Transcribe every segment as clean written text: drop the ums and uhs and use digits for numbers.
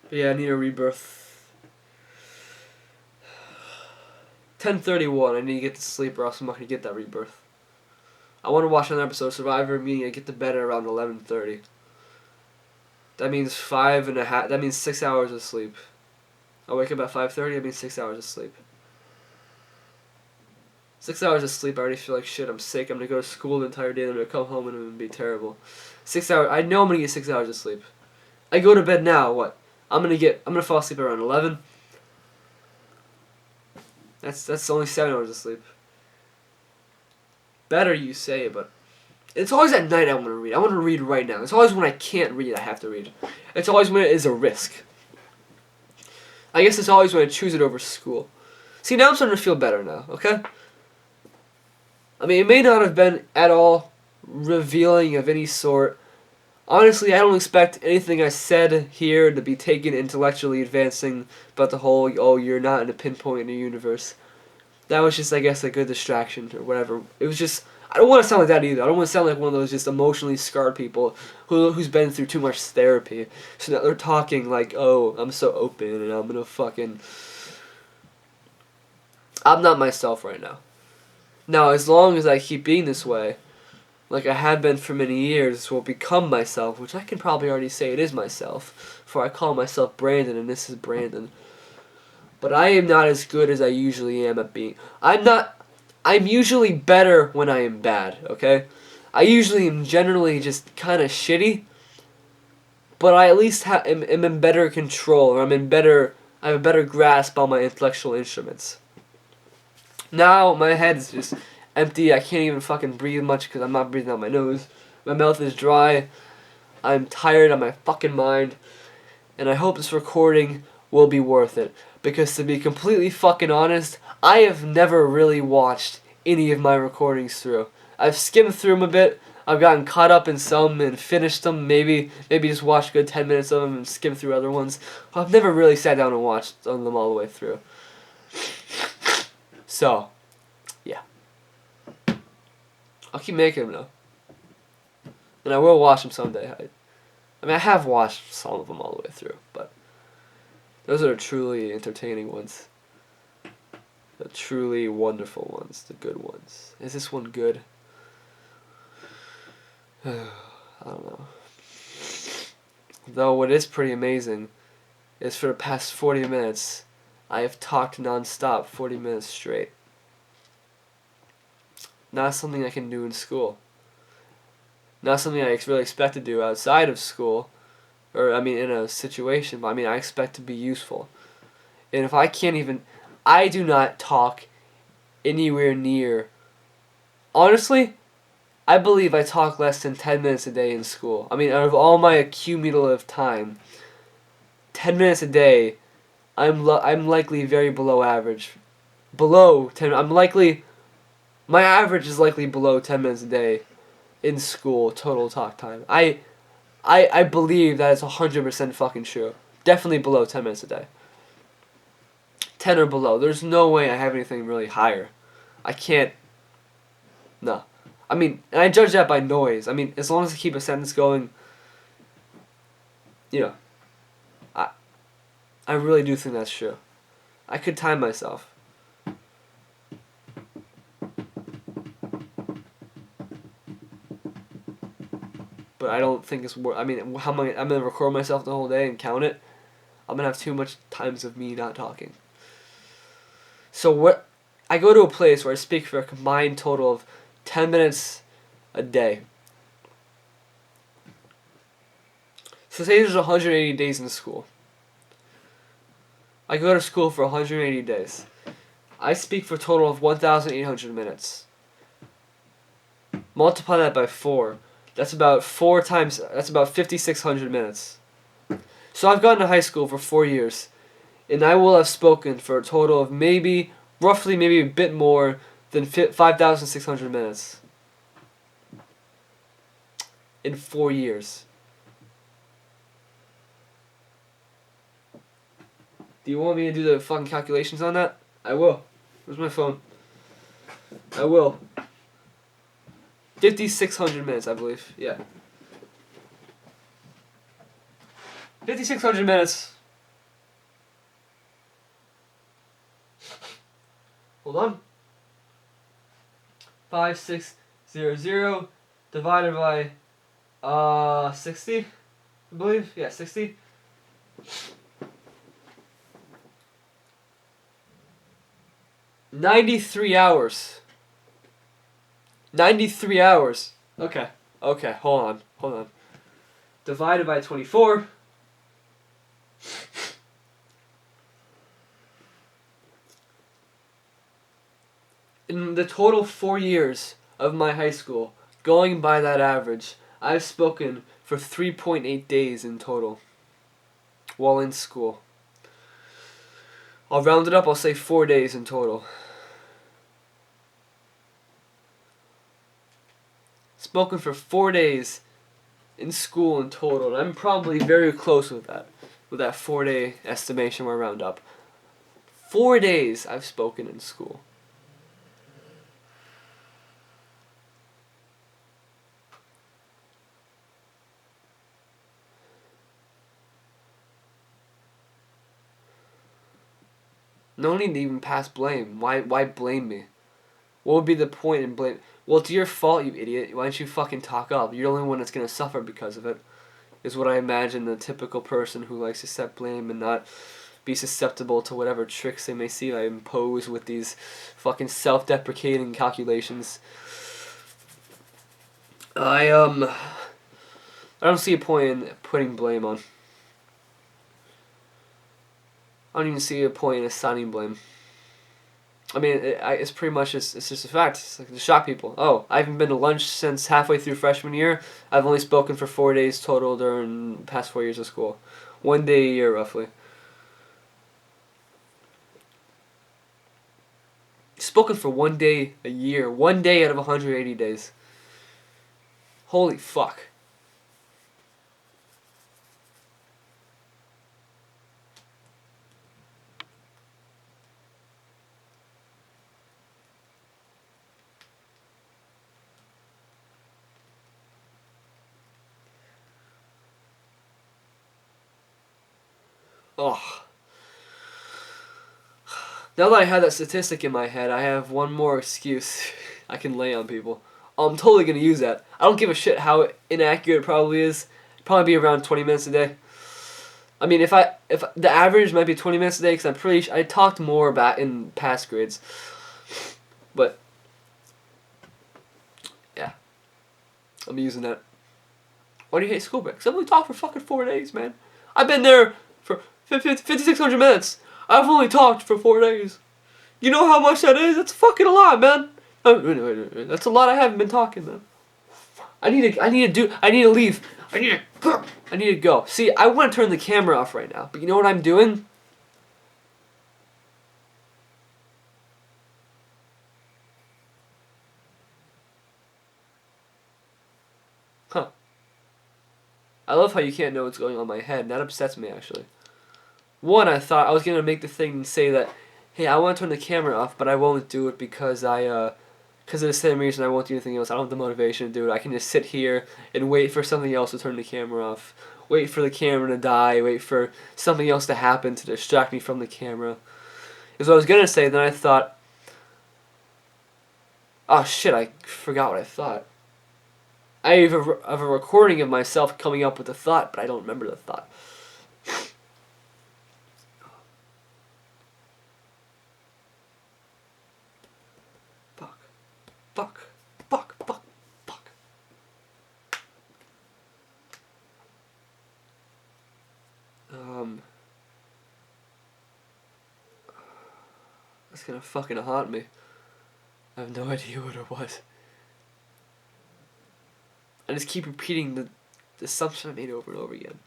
But yeah, I need a rebirth. 10:31. I need to get to sleep, or else I'm not gonna get that rebirth. I want to watch another episode of Survivor, meaning I get to bed at around 11:30. That means 5.5. That means 6 hours of sleep. I wake up at 5:30. That means 6 hours of sleep. 6 hours of sleep. I already feel like shit. I'm sick. I'm gonna go to school the entire day. I'm gonna come home and I'm gonna be terrible. 6 hours. I know I'm gonna get 6 hours of sleep. I go to bed now. What? I'm gonna fall asleep around 11. That's only 7 hours of sleep. Better you say, but it's always at night I want to read. I want to read right now. It's always when I can't read I have to read. It's always when it is a risk. I guess it's always when I choose it over school. See, now I'm starting to feel better now, okay? I mean, it may not have been at all revealing of any sort. Honestly, I don't expect anything I said here to be taken intellectually advancing about the whole, oh, you're not in a pinpoint in the universe. That was just, I guess, a good distraction or whatever. It was just, I don't want to sound like that either. I don't want to sound like one of those just emotionally scarred people who's been through too much therapy. So that they're talking like, oh, I'm so open and I'm gonna fucking... I'm not myself right now. Now, as long as I keep being this way, like I have been for many years, this will become myself, which I can probably already say it is myself, for I call myself Brandon and this is Brandon. But I am not as good as I usually am at being. I'm usually better when I am bad, okay? I usually am generally just kind of shitty, but I at least am in better control, or I have a better grasp on my intellectual instruments. Now my head is just empty. I can't even fucking breathe much because I'm not breathing out my nose. My mouth is dry. I'm tired on my fucking mind, and I hope this recording will be worth it. Because to be completely fucking honest, I have never really watched any of my recordings through. I've skimmed through them a bit. I've gotten caught up in some and finished them. Maybe just watched a good 10 minutes of them and skimmed through other ones. But I've never really sat down and watched them all the way through. So, yeah. I'll keep making them though. And I will watch them someday. I mean, I have watched some of them all the way through, but those are the truly entertaining ones. The truly wonderful ones. The good ones. Is this one good? I don't know. Though what is pretty amazing is for the past 40 minutes, I have talked non-stop 40 minutes straight. Not something I can do in school. Not something I really expect to do outside of school. Or, I mean, in a situation, but I mean, I expect to be useful. And if I can't even... I do not talk anywhere near... Honestly, I believe I talk less than 10 minutes a day in school. I mean, out of all my accumulative time, 10 minutes a day, I'm likely very below average. Below 10... I'm likely... My average is likely below 10 minutes a day in school, total talk time. I believe that it's 100% fucking true. Definitely below 10 minutes a day. 10 or below. There's no way I have anything really higher. I can't... No. I mean, and I judge that by noise. I mean, as long as I keep a sentence going, you know, I really do think that's true. I could time myself. But I don't think it's worth... I mean, how am I'm going to record myself the whole day and count it? I'm going to have too much times of me not talking. So what... I go to a place where I speak for a combined total of 10 minutes a day. So say there's 180 days in school. I go to school for 180 days. I speak for a total of 1,800 minutes. Multiply that by 4. That's about 4 times... That's about 5,600 minutes. So I've gone to high school for 4 years. And I will have spoken for a total of maybe... Roughly maybe a bit more than 5,600 minutes. In 4 years. Do you want me to do the fucking calculations on that? I will. Where's my phone? I will. 5,600 minutes, I believe. Yeah. 5,600 minutes Hold on. 5600 divided by 60, I believe. Yeah, 60. 93 hours. 93 hours. Okay. Okay, hold on. Divided by 24. In the total 4 years of my high school, going by that average, I've spoken for 3.8 days in total while in school. I'll round it up, I'll say 4 days in total. Spoken for 4 days in school in total, and I'm probably very close with that 4-day estimation where I round up. 4 days I've spoken in school. No need to even pass blame. Why blame me? What would be the point in blame? Well, it's your fault, you idiot. Why don't you fucking talk up? You're the only one that's gonna suffer because of it. Is what I imagine the typical person who likes to accept blame and not be susceptible to whatever tricks they may see I impose with these fucking self-deprecating calculations. I don't see a point in putting blame on. I don't even see a point in assigning blame. I mean, it's pretty much it's just a fact. It's like to shock people. Oh, I haven't been to lunch since halfway through freshman year. I've only spoken for 4 days total during the past 4 years of school. 1 day a year, roughly. Spoken for 1 day a year. 1 day out of 180 days. Holy fuck. Oh. Now that I have that statistic in my head, I have one more excuse I can lay on people. I'm totally going to use that. I don't give a shit how inaccurate it probably is. It'd probably be around 20 minutes a day. I mean, if the average might be 20 minutes a day, because I'm pretty sure I talked more about in past grades. But, yeah. I'm using that. Why do you hate school breaks? I've only talked for fucking 4 days, man. I've been there for 5,600 minutes. I've only talked for 4 days. You know how much that is? That's fucking a lot, man. That's a lot I haven't been talking, man. I need to leave. I need to go. See, I want to turn the camera off right now, but you know what I'm doing? Huh. I love how you can't know what's going on in my head. That upsets me, actually. One, I thought I was going to make the thing and say that, hey, I want to turn the camera off, but I won't do it because because of the same reason I won't do anything else. I don't have the motivation to do it. I can just sit here and wait for something else to turn the camera off. Wait for the camera to die. Wait for something else to happen to distract me from the camera. Is what I was going to say, then I thought, oh shit, I forgot what I thought. I have a recording of myself coming up with a thought, but I don't remember the thought. Fuck. That's gonna fucking haunt me. I have no idea what it was. I just keep repeating the assumption I made over and over again.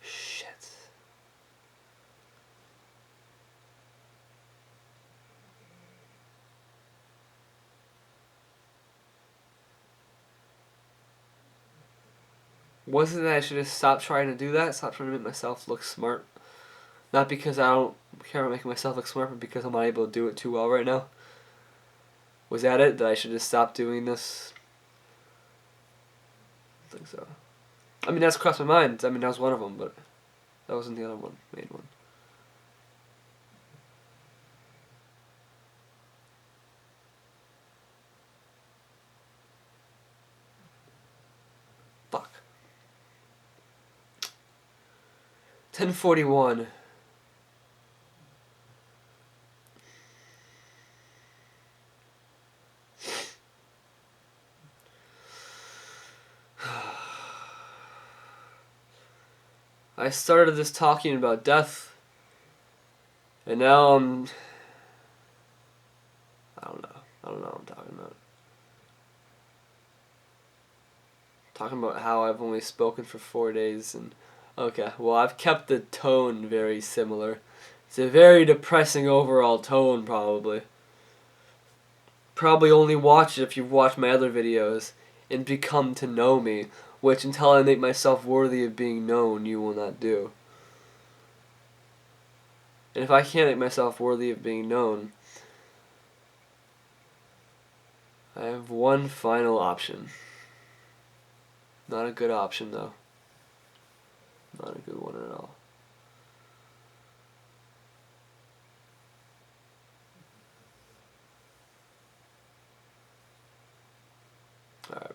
Shit. Wasn't that I should have stopped trying to do that? Stop trying to make myself look smart. Not because I don't care about making myself look smart, but because I'm not able to do it too well right now. Was that it? That I should just stop doing this? I think so. I mean, that's crossed my mind. I mean, that was one of them, but that wasn't the other one, main one. 10:41. I started this talking about death, and now I don't know what I'm talking about. Talking about how I've only spoken for 4 days, and okay, well, I've kept the tone very similar. It's a very depressing overall tone, probably. Probably only watch it if you've watched my other videos and become to know me, which until I make myself worthy of being known, you will not do. And if I can't make myself worthy of being known, I have one final option. Not a good option, though. Not a good one at all. Alright.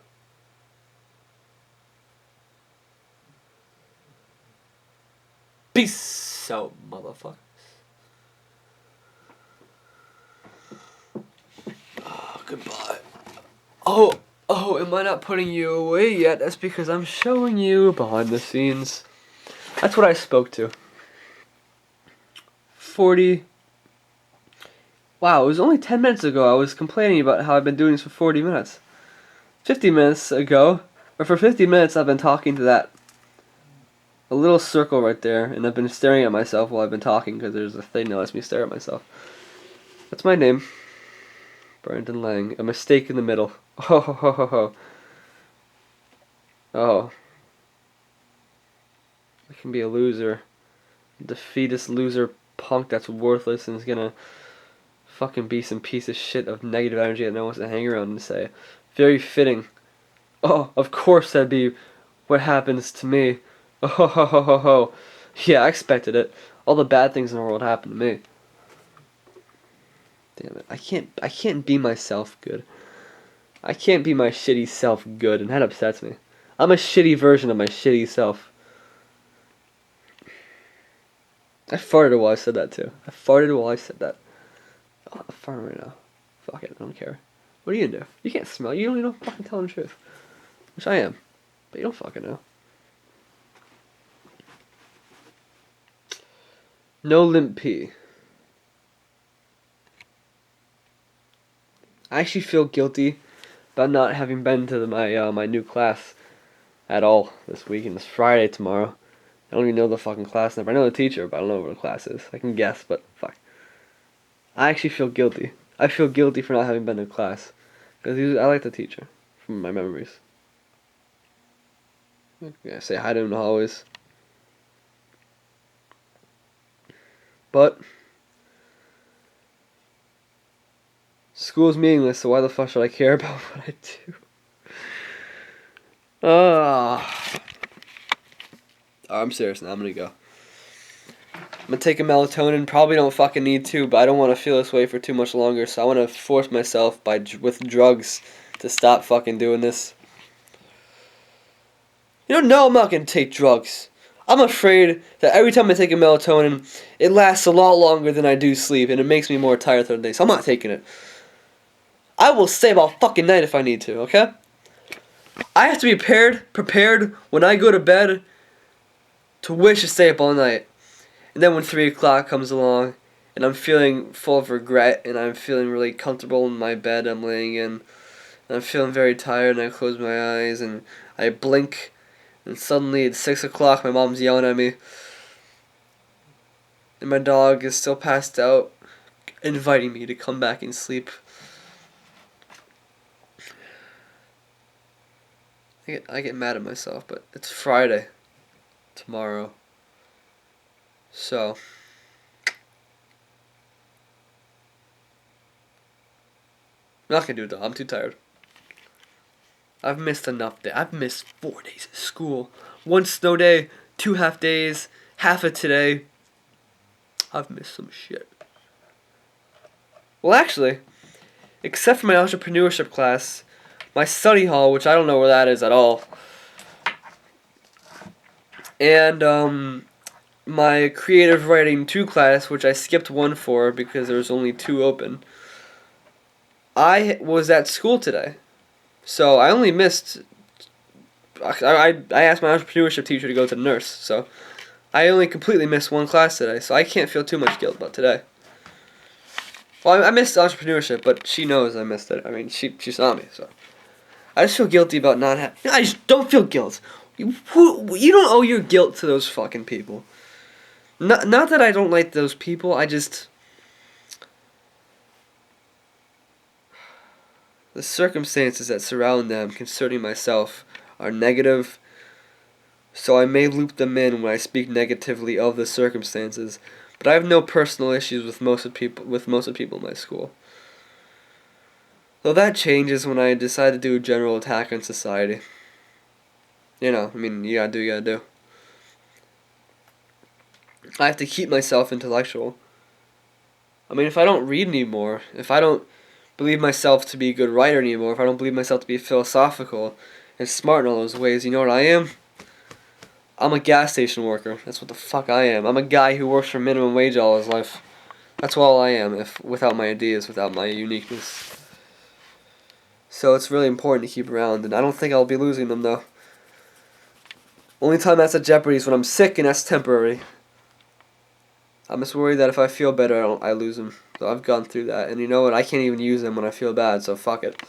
Peace out, motherfucker. Oh, goodbye. Oh, am I not putting you away yet? That's because I'm showing you behind the scenes. That's what I spoke to. 40. Wow, it was only 10 minutes ago I was complaining about how I've been doing this for 40 minutes. 50 minutes ago, or for 50 minutes I've been talking to that. A little circle right there, and I've been staring at myself while I've been talking because there's a thing that lets me stare at myself. That's my name. Brandon Lang. A mistake in the middle. Oh, ho, ho, ho, ho. Oh. I can be a loser. Defeatist loser punk that's worthless and is gonna fucking be some piece of shit of negative energy that no one wants to hang around and say. Very fitting. Oh, of course that'd be what happens to me. Oh, ho, ho, ho, ho, ho. Yeah, I expected it. All the bad things in the world happen to me. Damn it. I can't be myself good. I can't be my shitty self good, and that upsets me. I'm a shitty version of my shitty self. I farted while I said that too. I farted while I said that. Oh, I'm farting right now. Fuck it, I don't care. What are you gonna do? You can't smell. You don't even know fucking telling the truth. Which I am. But you don't fucking know. No limp pee. I actually feel guilty about not having been to my new class at all this week, and it's Friday tomorrow. I don't even know the fucking class number. I know the teacher, but I don't know what the class is. I can guess, but fuck. I actually feel guilty. I feel guilty for not having been to class. Because I like the teacher, from my memories. I say hi to him always. But school's meaningless, so why the fuck should I care about what I do? I'm serious now. I'm gonna go. I'm gonna take a melatonin. Probably don't fucking need to, but I don't want to feel this way for too much longer. So I want to force myself with drugs to stop fucking doing this. No, I'm not gonna take drugs. I'm afraid that every time I take a melatonin, it lasts a lot longer than I do sleep, and it makes me more tired throughout the day. So I'm not taking it. I will stay up all fucking night if I need to. Okay? I have to be prepared when I go to bed to wish to stay up all night. And then when 3 o'clock comes along, and I'm feeling full of regret, and I'm feeling really comfortable in my bed I'm laying in, and I'm feeling very tired, and I close my eyes, and I blink, and suddenly it's 6 o'clock, my mom's yelling at me, and my dog is still passed out, inviting me to come back and sleep. I get mad at myself, but it's Friday tomorrow. So I'm not gonna do it though. I'm too tired. I've missed enough days. I've missed 4 days of school. 1 snow day, 2 half days, half of today. I've missed some shit. Well, actually, except for my entrepreneurship class, my study hall, which I don't know where that is at all, and my creative writing 2 class, which I skipped one for because there was only 2 open, I was at school today. So I only missed... I asked my entrepreneurship teacher to go to the nurse, so I only completely missed 1 class today, so I can't feel too much guilt about today. Well, I missed entrepreneurship, but she knows I missed it. I mean, she saw me, so... I just feel guilty about not having... I just don't feel guilt. You don't owe your guilt to those fucking people. Not that I don't like those people, I just... The circumstances that surround them concerning myself are negative, so I may loop them in when I speak negatively of the circumstances, but I have no personal issues with most of people in my school. Though that changes when I decide to do a general attack on society. You know, I mean, you gotta do what you gotta do. I have to keep myself intellectual. I mean, if I don't read anymore, if I don't believe myself to be a good writer anymore, if I don't believe myself to be philosophical and smart in all those ways, you know what I am? I'm a gas station worker. That's what the fuck I am. I'm a guy who works for minimum wage all his life. That's all I am, without my ideas, without my uniqueness. So it's really important to keep around, and I don't think I'll be losing them, though. Only time that's at jeopardy is when I'm sick, and that's temporary. I'm just worried that if I feel better, I lose them. So I've gone through that, and you know what? I can't even use them when I feel bad, so fuck it.